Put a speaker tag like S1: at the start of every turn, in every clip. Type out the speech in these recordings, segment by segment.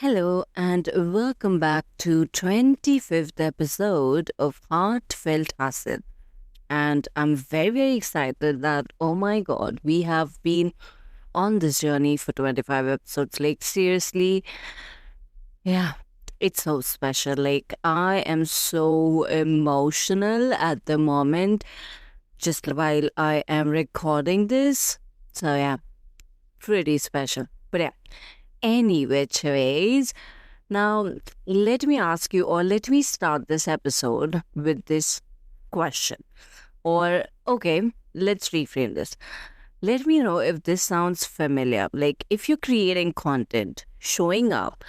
S1: Hello and welcome back to 25th episode of Heartfelt Hustle. And I'm very excited that, oh my God, we have been on this journey for 25 episodes. Like, seriously, yeah, it's so special. Like, I am so emotional at the moment just while I am recording this. So, yeah, pretty special. But yeah, any which ways, now let me ask you, or let me start this episode with this question. Or, okay, let's reframe this. Let me know if this sounds familiar. Like, if you're creating content, showing up,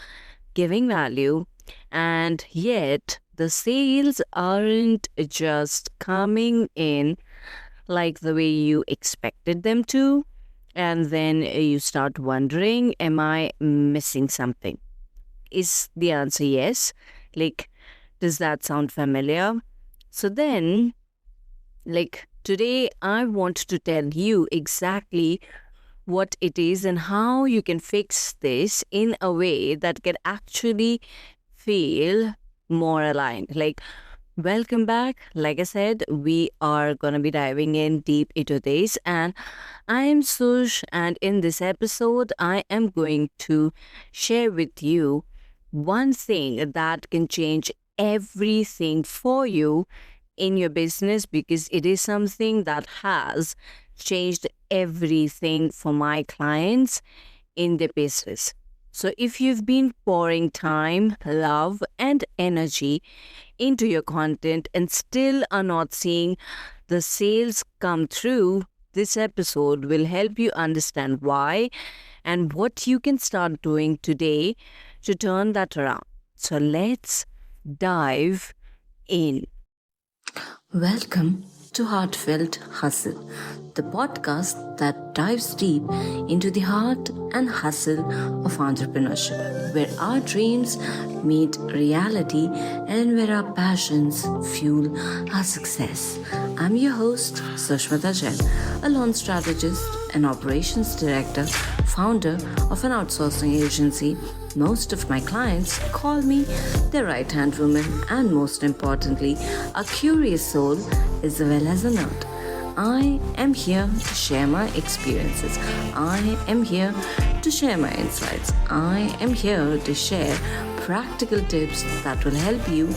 S1: giving value, and yet the sales aren't just coming in like the way you expected them to, and then you start wondering, am I missing something? Is the answer yes? Like, does that sound familiar? So then, like, today I want to tell you exactly what it is and how you can fix this in a way that can actually feel more aligned. Like, welcome back. Like I said, we are going to be diving in deep into this. And I am Sush, and in this episode, I am going to share with you one thing that can change everything for you in your business, because it is something that has changed everything for my clients in their business. So, if you've been pouring time, love, and energy into your content and still are not seeing the sales come through, this episode will help you understand why and what you can start doing today to turn that around. So let's dive in. Welcome to Heartfelt Hustle, the podcast that dives deep into the heart and hustle of entrepreneurship, where our dreams meet reality and where our passions fuel our success. I'm your host, Sushmita Jain, a launch strategist and operations director, founder of an outsourcing agency. Most of my clients call me their right-hand woman, and most importantly, a curious soul as well as a nerd. I am here to share my experiences. I am here to share my insights. I am here to share practical tips that will help you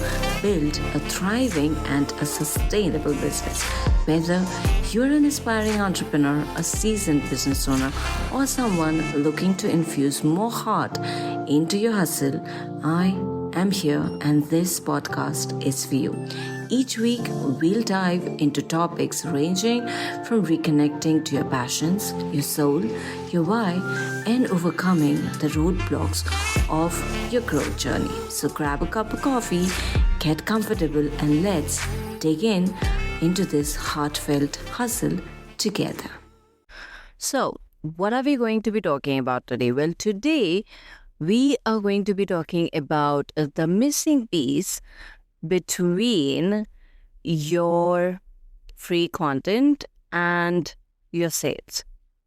S1: build a thriving and a sustainable business. Whether you're an aspiring entrepreneur, a seasoned business owner, or someone looking to infuse more heart into your hustle, I am here, and this podcast is for you. Each week, we'll dive into topics ranging from reconnecting to your passions, your soul, your why, and overcoming the roadblocks of your growth journey. So grab a cup of coffee, get comfortable, and let's dig into this heartfelt hustle together. So, what are we going to be talking about today? Well, today we are going to be talking about the missing piece between your free content and your sales.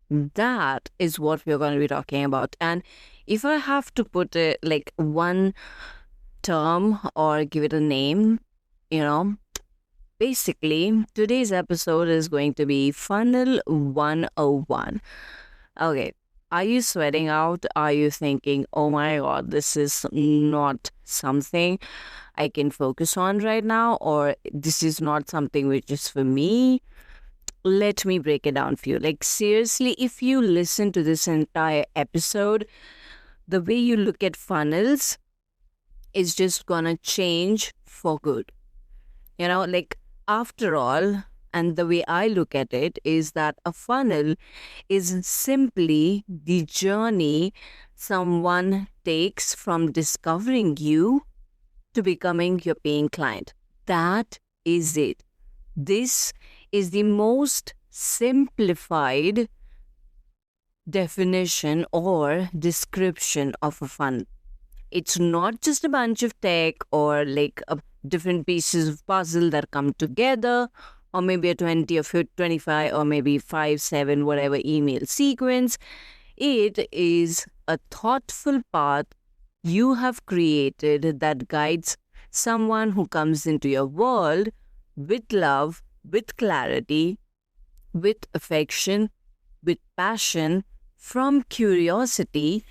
S1: That is what we're going to be talking about. And if I have to put it like one term or give it a name, basically today's episode is going to be Funnel 101. Okay. Are you sweating out? Are you thinking, oh my God, this is not something I can focus on right now, or this is not something which is for me? Let me break it down for you. Like, seriously, if you listen to this entire episode, the way you look at funnels is just gonna change for good. Like, after all, and the way I look at it is that a funnel is simply the journey someone takes from discovering you to becoming your paying client. That is it. This is the most simplified definition or description of a funnel. It's not just a bunch of tech or like different pieces of puzzle that come together, or maybe a 20 or 25 or maybe 5, 7, whatever email sequence. It is a thoughtful path you have created that guides someone who comes into your world with love, with clarity, with affection, with passion, from curiosity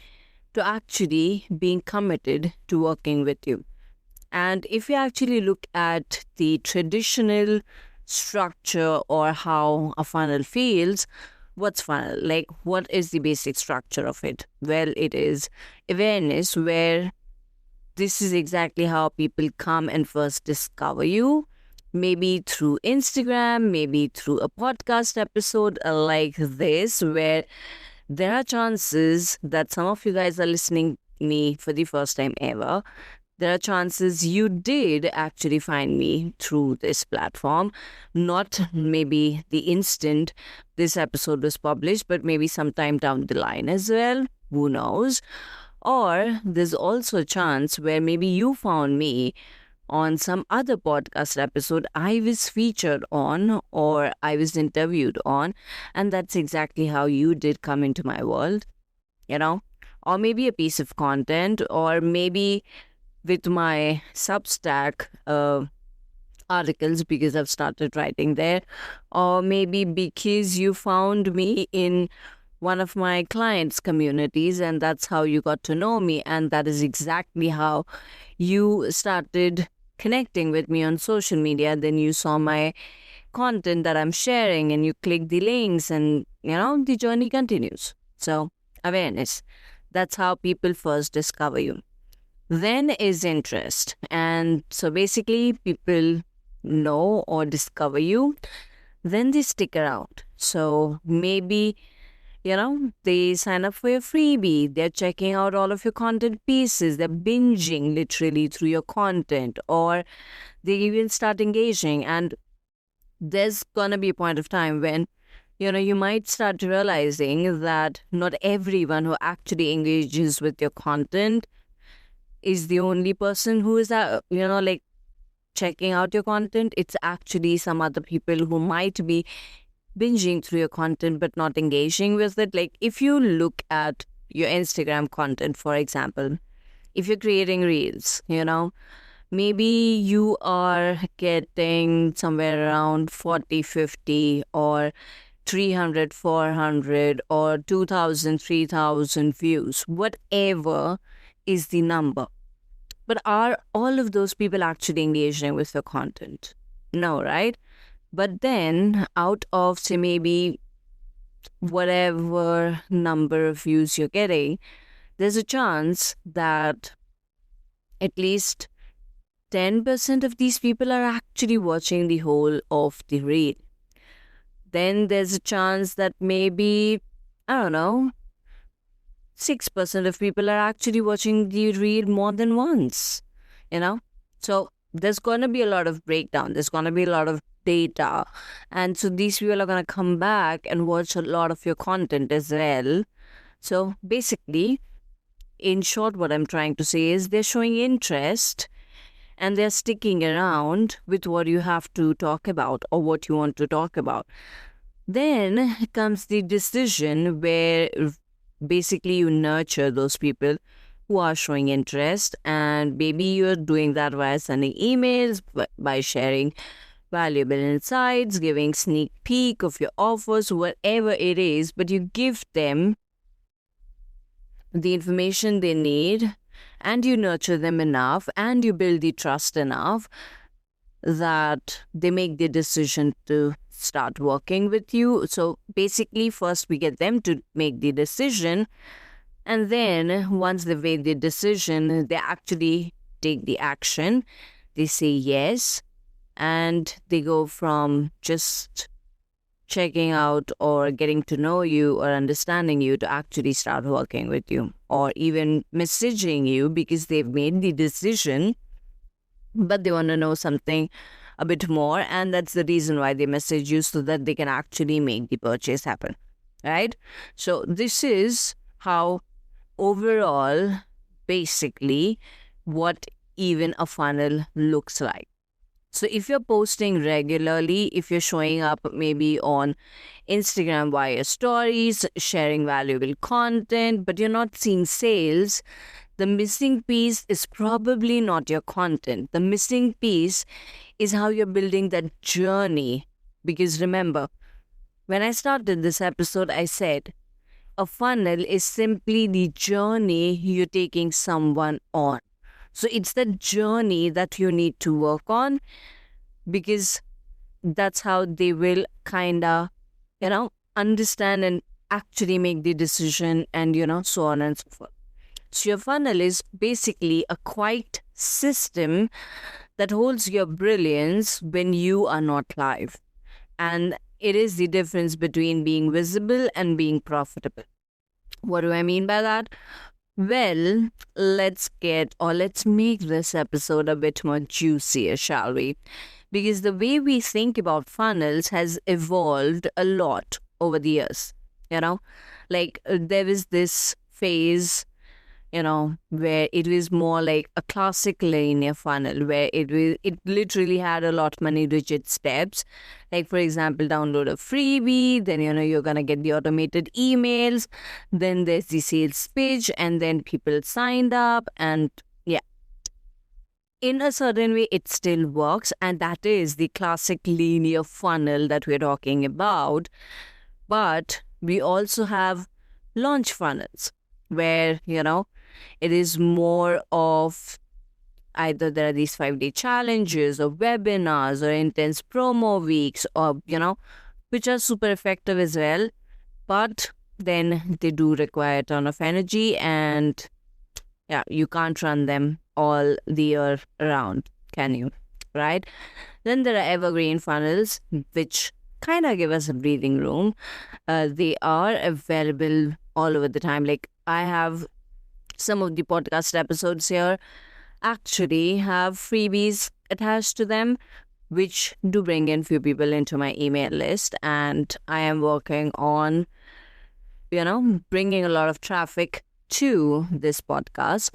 S1: to actually being committed to working with you. And if you actually look at the traditional structure or how a funnel feels, what's funnel? Like, what is the basic structure of it? Well, it is awareness, where this is exactly how people come and first discover you. Maybe through Instagram, maybe through a podcast episode like this, where there are chances that some of you guys are listening me for the first time ever. There are chances you did actually find me through this platform, not maybe the instant this episode was published, but maybe sometime down the line as well. Who knows? Or there's also a chance where maybe you found me on some other podcast episode I was featured on or I was interviewed on, and that's exactly how you did come into my world, you know? Or maybe a piece of content, or maybe with my Substack articles because I've started writing there, or maybe because you found me in one of my clients' communities and that's how you got to know me, and that is exactly how you started connecting with me on social media. Then you saw my content that I'm sharing and you click the links, and the journey continues. So, awareness. That's how people first discover you. Then is interest. And so basically, people know or discover you, then they stick around. So maybe, they sign up for your freebie, they're checking out all of your content pieces, they're binging literally through your content, or they even start engaging. And there's gonna be a point of time when you might start realizing that not everyone who actually engages with your content is the only person who is, like checking out your content. It's actually some other people who might be binging through your content but not engaging with it. Like if you look at your Instagram content, for example, if you're creating reels, maybe you are getting somewhere around 40, 50 or 300, 400 or 2,000, 3,000 views, whatever is the number. But are all of those people actually engaging with your content? No, right? But then out of, say, maybe whatever number of views you're getting, there's a chance that at least 10% of these people are actually watching the whole of the reel. Then there's a chance that maybe, I don't know, 6% of people are actually watching the reel more than once, So there's going to be a lot of breakdown. There's going to be a lot of data. And so these people are going to come back and watch a lot of your content as well. So basically, in short, what I'm trying to say is they're showing interest and they're sticking around with what you have to talk about or what you want to talk about. Then comes the decision where basically you nurture those people who are showing interest, and maybe you're doing that via sending emails, by sharing valuable insights, giving sneak peek of your offers, whatever it is, but you give them the information they need and you nurture them enough and you build the trust enough that they make the decision to start working with you. So basically, first we get them to make the decision, and then once they've made the decision, they actually take the action. They say yes, and they go from just checking out or getting to know you or understanding you to actually start working with you, or even messaging you because they've made the decision but they want to know something a bit more, and that's the reason why they message you, so that they can actually make the purchase happen, right? So this is how overall, basically, what even a funnel looks like. So if you're posting regularly, if you're showing up maybe on Instagram via stories, sharing valuable content, but you're not seeing sales, The missing piece is probably not your content. The missing piece is how you're building that journey. Because remember, when I started this episode, I said a funnel is simply the journey you're taking someone on. So it's the journey that you need to work on, because that's how they will kind of, understand and actually make the decision, and, so on and so forth. So your funnel is basically a quiet system that holds your brilliance when you are not live. And it is the difference between being visible and being profitable. What do I mean by that? Well, let's make this episode a bit more juicier, shall we? Because the way we think about funnels has evolved a lot over the years. There was this phase, where it was more like a classic linear funnel, where it literally had a lot many rigid steps. Like, for example, download a freebie, then, you're going to get the automated emails, then there's the sales page, and then people signed up, and yeah. In a certain way, it still works, and that is the classic linear funnel that we're talking about. But we also have launch funnels, where, it is more of either there are these 5-day challenges or webinars or intense promo weeks, or, which are super effective as well. But then they do require a ton of energy, and yeah, you can't run them all the year round, can you? Right? Then there are evergreen funnels, which kind of give us a breathing room. They are available all over the time. Like, I have some of the podcast episodes here actually have freebies attached to them, which do bring in few people into my email list. And I am working on, bringing a lot of traffic to this podcast,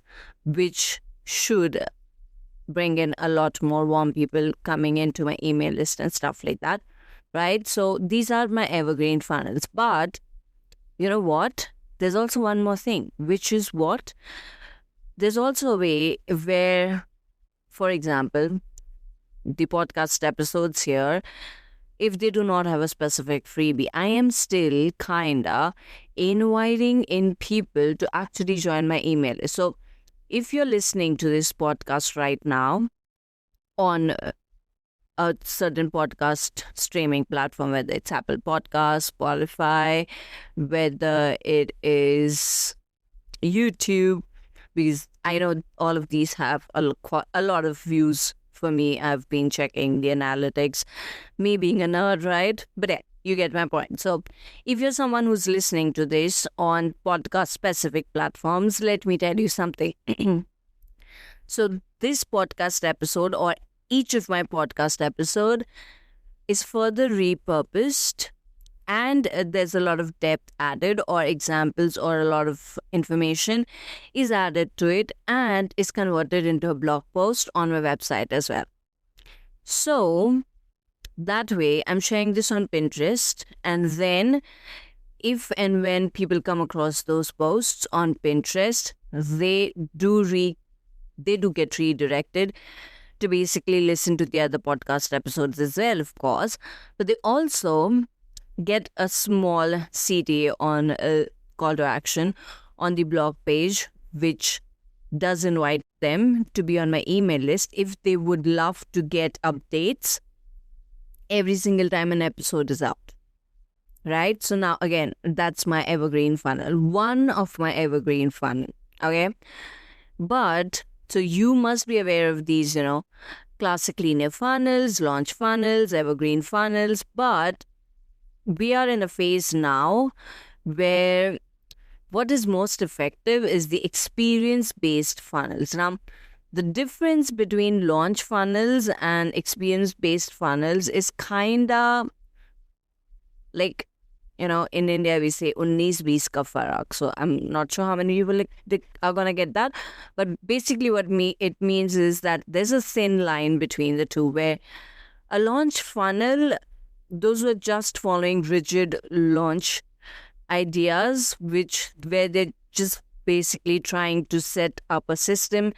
S1: which should bring in a lot more warm people coming into my email list and stuff like that. Right? So these are my evergreen funnels. But you know what? There's also one more thing, which is what? There's also a way where, for example, the podcast episodes here, if they do not have a specific freebie, I am still kinda inviting in people to actually join my email list. So if you're listening to this podcast right now on a certain podcast streaming platform, whether it's Apple Podcasts, Spotify, whether it is YouTube, because I know all of these have a lot of views for me. I've been checking the analytics, me being a nerd, right? But yeah, you get my point. So if you're someone who's listening to this on podcast-specific platforms, let me tell you something. So this podcast episode, or each of my podcast episode, is further repurposed, and there's a lot of depth added, or examples, or a lot of information is added to it, and is converted into a blog post on my website as well. So that way, I'm sharing this on Pinterest, and then if and when people come across those posts on Pinterest, they do get redirected to basically listen to the other podcast episodes as well, of course. But they also get a small CTA on a call to action on the blog page, which does invite them to be on my email list if they would love to get updates every single time an episode is out. Right? So now, again, that's my evergreen funnel. One of my evergreen funnel. Okay? But so you must be aware of these, classic linear funnels, launch funnels, evergreen funnels. But we are in a phase now where what is most effective is the experience-based funnels. Now, the difference between launch funnels and experience-based funnels is kind of like, in India, we say 19-20 ka farak. So I'm not sure how many people are going to get that. But basically what it means is that there's a thin line between the two, where a launch funnel, those were just following rigid launch ideas, where they're just basically trying to set up a system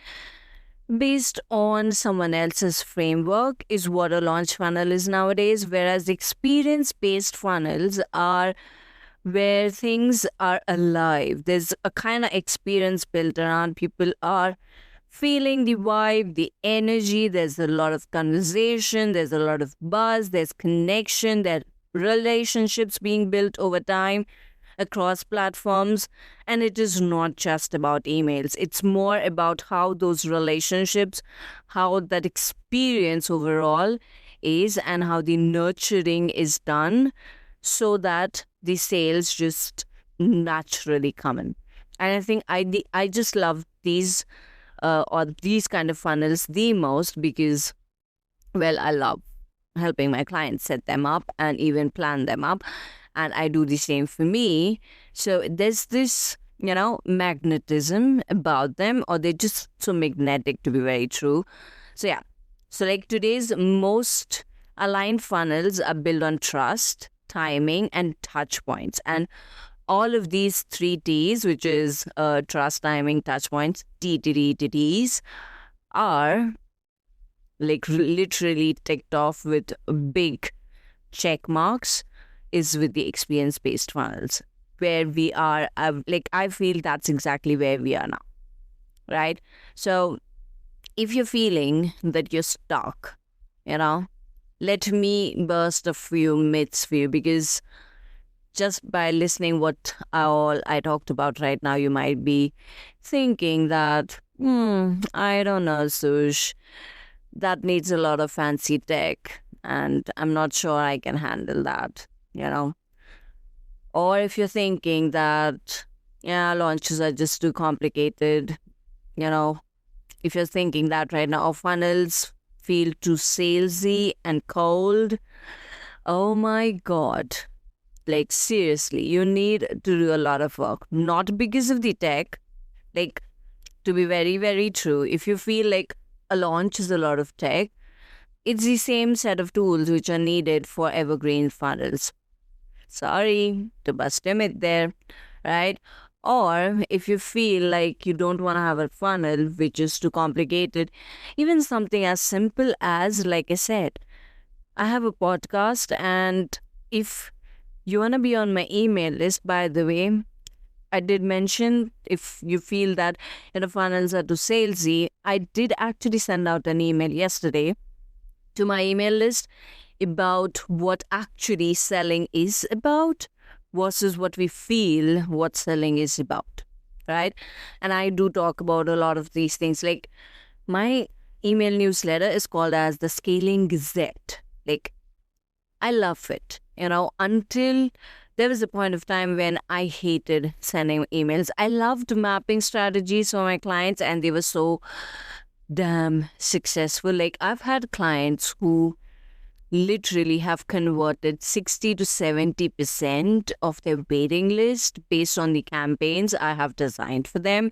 S1: based on someone else's framework is what a launch funnel is nowadays, whereas experience-based funnels are where things are alive. There's a kind of experience built around. People are feeling the vibe, the energy. There's a lot of conversation, there's a lot of buzz, there's connection, there are relationships being built over time across platforms. And it is not just about emails, it's more about how those relationships, how that experience overall is, and how the nurturing is done so that the sales just naturally come in. And I think I just love these or these kind of funnels the most because, well, I love helping my clients set them up and even plan them up. And I do the same for me. So there's this, magnetism about them, or they're just so magnetic to be very true. So, yeah. So, like today's most aligned funnels are built on trust, timing, and touch points. And all of these three T's, which is trust, timing, touch points, T's, are like literally ticked off with big check marks, is with the experience-based funnels, where we are. I feel that's exactly where we are now, right? So if you're feeling that you're stuck, let me burst a few myths for you, because just by listening what all I talked about right now, you might be thinking that, I don't know, Sush, that needs a lot of fancy tech, and I'm not sure I can handle that, Or if you're thinking that, launches are just too complicated, if you're thinking that right now, funnels feel too salesy and cold, oh my God. Like, seriously, you need to do a lot of work. Not because of the tech. Like, to be very, very true, if you feel like a launch is a lot of tech, it's the same set of tools which are needed for evergreen funnels. Sorry to bust a myth there, right? Or if you feel like you don't want to have a funnel which is too complicated, even something as simple as, like I said, I have a podcast, and if you want to be on my email list, by the way, I did mention if you feel that funnels are too salesy, I did actually send out an email yesterday to my email list about what actually selling is about versus what we feel what selling is about, right? And I do talk about a lot of these things. Like, my email newsletter is called as the Scaling Gazette. Like, I love it, until there was a point of time when I hated sending emails. I loved mapping strategies for my clients, and they were so damn successful. Like, I've had clients who literally have converted 60 to 70% of their waiting list based on the campaigns I have designed for them,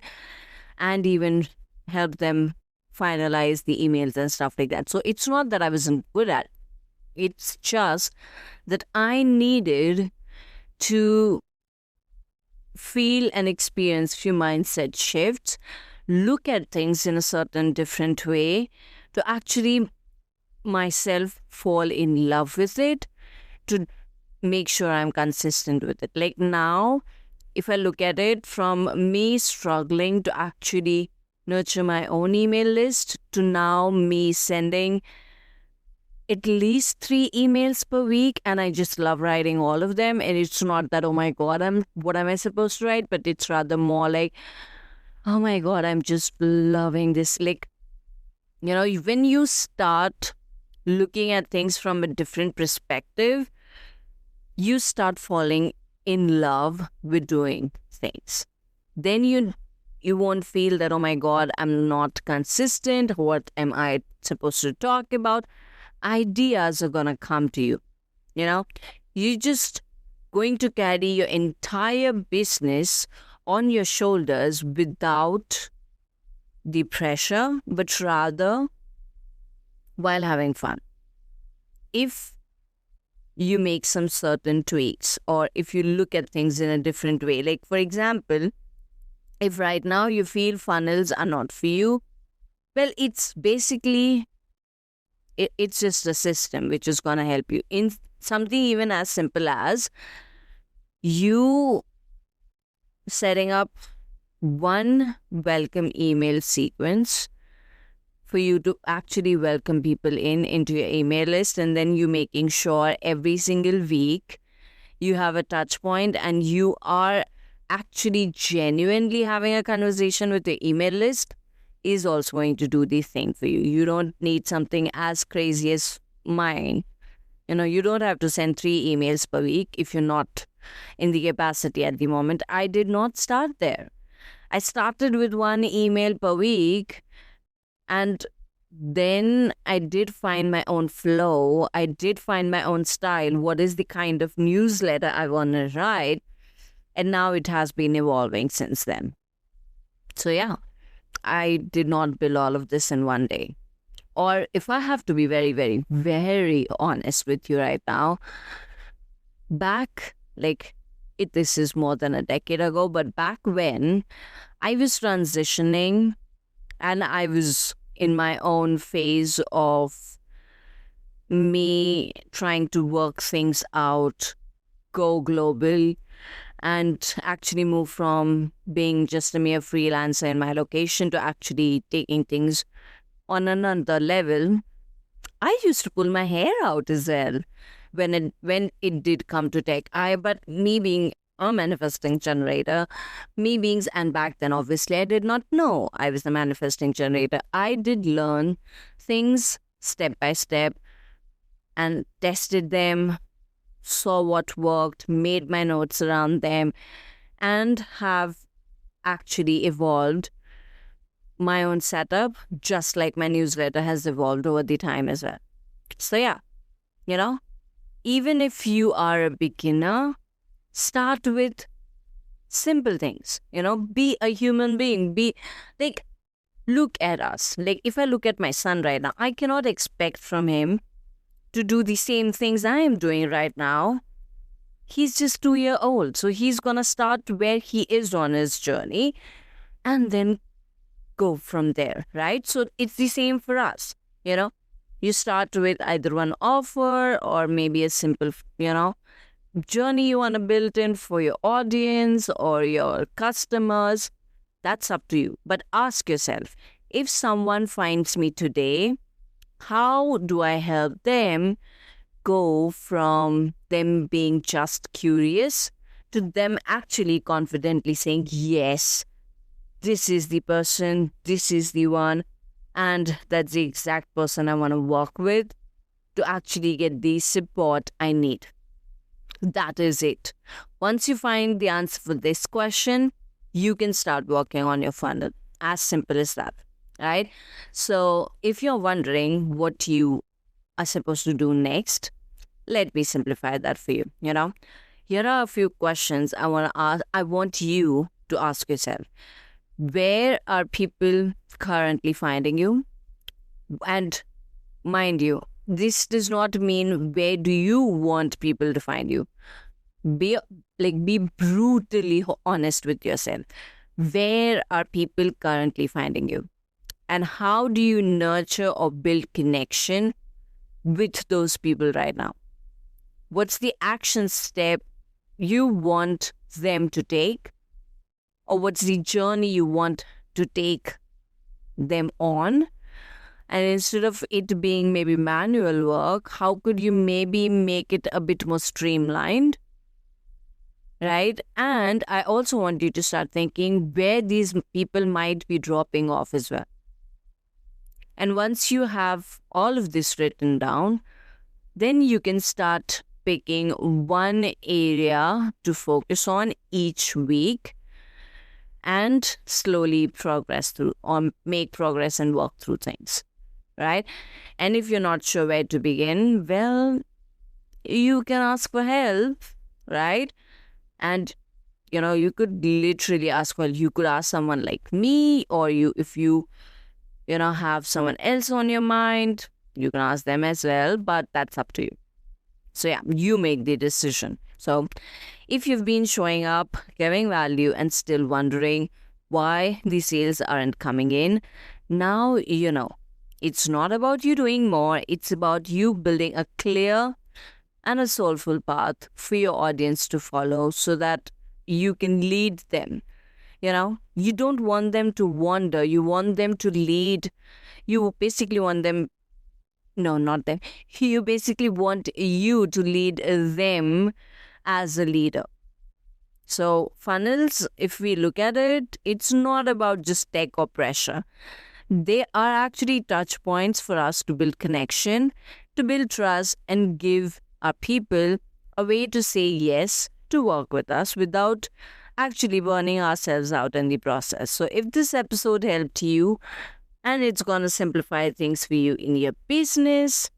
S1: and even help them finalize the emails and stuff like that. So it's not that I wasn't good at it. It's just that I needed to feel and experience few mindset shifts, look at things in a certain different way to actually myself fall in love with it, to make sure I'm consistent with it. Like, now, if I look at it from me struggling to actually nurture my own email list to now me sending at least 3 emails per week, and I just love writing all of them. And it's not that, oh my God, what am I supposed to write? But it's rather more like, oh my God, I'm just loving this. Like, when you start looking at things from a different perspective, you start falling in love with doing things. Then you won't feel that, oh my God, I'm not consistent. What am I supposed to talk about? Ideas are going to come to you. You're just going to carry your entire business on your shoulders without the pressure, but rather while having fun. If you make some certain tweaks, or if you look at things in a different way, like, for example, If right now you feel funnels are not for you, well, it's basically, it's just a system which is going to help you in something even as simple as you setting up one welcome email sequence for you to actually welcome people into your email list, and then you making sure every single week you have a touch point and you are actually genuinely having a conversation with your email list is also going to do the thing for you. You don't need something as crazy as mine. You don't have to send 3 emails per week if you're not in the capacity at the moment. I did not start there. I started with 1 email per week, and then I did find my own flow. I did find my own style. What is the kind of newsletter I want to write? And now it has been evolving since then. So, yeah, I did not build all of this in one day. Or if I have to be very, very, very honest with you right now, back, this is more than a decade ago, but back when I was transitioning and I was in my own phase of me trying to work things out, go global, and actually move from being just a mere freelancer in my location to actually taking things on another level, I used to pull my hair out as well when it did come to tech. But me being a manifesting generator, and back then obviously I did not know I was a manifesting generator. I did learn things step by step and tested them, saw what worked, made my notes around them, and have actually evolved my own setup, just like my newsletter has evolved over the time as well. So yeah, even if you are a beginner, start with simple things, be a human being, look at us. If I look at my son right now, I cannot expect from him to do the same things I am doing right now. He's just 2 years old. So he's going to start where he is on his journey and then go from there, right? So it's the same for us, You start with either one offer or maybe a simple, journey you want to build in for your audience or your customers. That's up to you. But ask yourself, if someone finds me today, how do I help them go from them being just curious to them actually confidently saying, yes, this is the person, this is the one, and that's the exact person I want to work with to actually get the support I need. That is it. Once you find the answer for this question, you can start working on your funnel. As simple as that, right? So if you're wondering what you are supposed to do next, let me simplify that for you. Here are a few questions I want to ask. I want you to ask yourself. Where are people currently finding you? And mind you, this does not mean where do you want people to find you. Be brutally honest with yourself. Where are people currently finding you? And how do you nurture or build connection with those people right now? What's the action step you want them to take? Or what's the journey you want to take them on? And instead of it being maybe manual work, how could you maybe make it a bit more streamlined? Right? And I also want you to start thinking where these people might be dropping off as well. And once you have all of this written down, then you can start picking one area to focus on each week and slowly progress through or make progress and work through things, right? And if you're not sure where to begin, well, you can ask for help, right? And, you could literally ask, you could ask someone like me, or if you have someone else on your mind, you can ask them as well, but that's up to you. So yeah, you make the decision. So if you've been showing up, giving value, and still wondering why the sales aren't coming in. Now you know. It's not about you doing more, it's about you building a clear and a soulful path for your audience to follow so that you can lead them. You don't want them to wander, you want them to lead. You basically want them, no, not them. You basically want you to lead them as a leader. So, funnels, if we look at it, it's not about just tech or pressure. They are actually touch points for us to build connection, to build trust, and give our people a way to say yes to work with us without actually burning ourselves out in the process. So, if this episode helped you and it's going to simplify things for you in your business,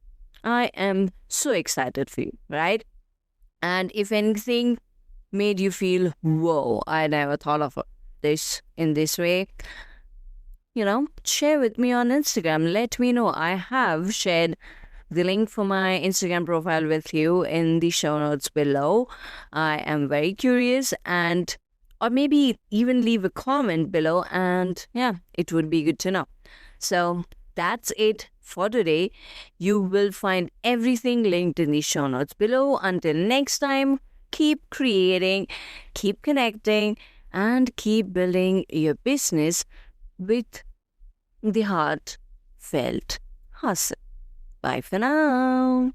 S1: I am so excited for you, right? And if anything made you feel, whoa, I never thought of this in this way, share with me on Instagram. Let me know. I have shared the link for my Instagram profile with you in the show notes below. I am very curious, and or maybe even leave a comment below, and yeah, it would be good to know. So that's it for today. You will find everything linked in the show notes below. Until next time, keep creating, keep connecting, and keep building your business with the heartfelt hustle. Bye for now.